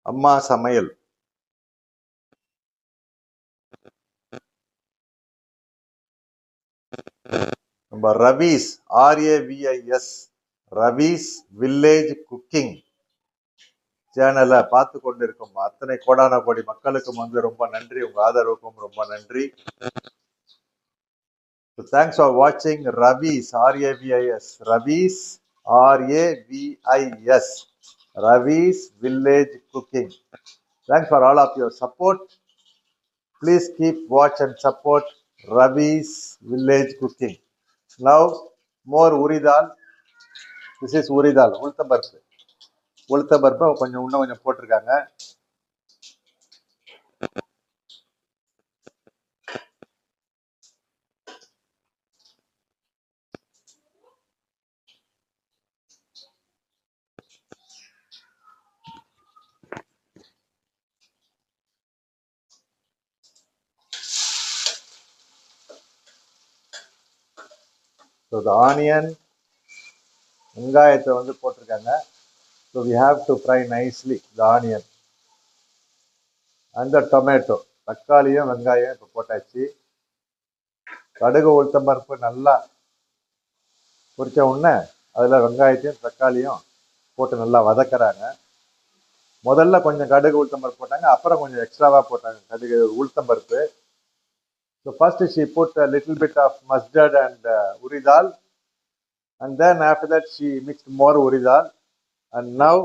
அம்மா சமையல். நம்ம Raveesh, RAVIS, Raveesh village cooking சேனலை பார்த்து கொண்டிருக்கும் அத்தனை கோடான கோடி மக்களுக்கும் ரொம்ப நன்றி. உங்க ஆதரவுக்கும் ரொம்ப நன்றி. தேங்க்ஸ் ஃபார் வாட்சிங் Raveesh, RAVIS, Raveesh RAVIS, Raveesh village cooking. Thanks for all of your support. Please keep watch and support Ravi's Village Cooking. Now, more uridal. This is uridal, உளுத்தம்பருப்பு. உளுத்தம்பருப்பு கொஞ்சம் இன்னும் கொஞ்சம் போட்டிருக்காங்க. So the onion, வெங்காயத்தை போட்டிருக்காங்க. So we have to fry nicely the onion and the tomato. தக்காளியும் வெங்காயம் இப்போ போட்டாச்சு. கடுகு உளுத்தம்பருப்பு நல்லா பொரிச்ச உடனே அதில் வெங்காயத்தையும் தக்காளியும் போட்டு நல்லா வதக்குறாங்க. முதல்ல கொஞ்சம் கடுகு உளுத்தம்பருப்பு போட்டாங்க, அப்புறம் கொஞ்சம் எக்ஸ்ட்ராவாக போட்டாங்க கடுகு உளுத்தம்பருப்பு. So first she put a little bit of mustard and uridal, and then after that she mixed more uridal, and now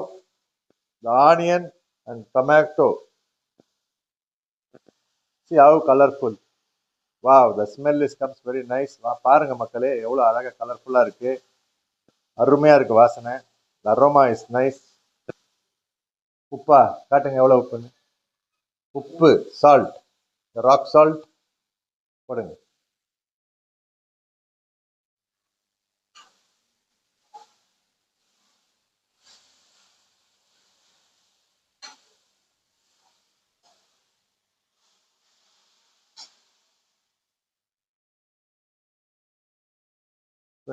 the onion and tomato. See how colorful. Wow, the smell comes very nice. பாருங்க மக்களே, எவ்வளோ அழகாக கலர்ஃபுல்லாக இருக்கு, அருமையாக இருக்கு வாசனை. The aroma is nice. உப்பா காட்டுங்க, எவ்வளோ உப்புன்னு. உப்பு, சால்ட், ராக் சால்ட் போடுங்க.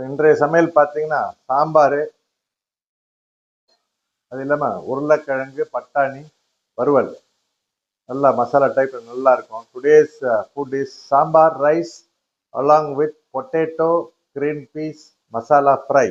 இன்றைய சமையல் பார்த்தீங்கன்னா சாம்பார், அது இல்லாமல் உருளைக்கிழங்கு பட்டாணி வறுவல், நல்லா மசாலா டைப் நல்லா இருக்கும். Today's food is sambar rice along with potato green peas masala fry.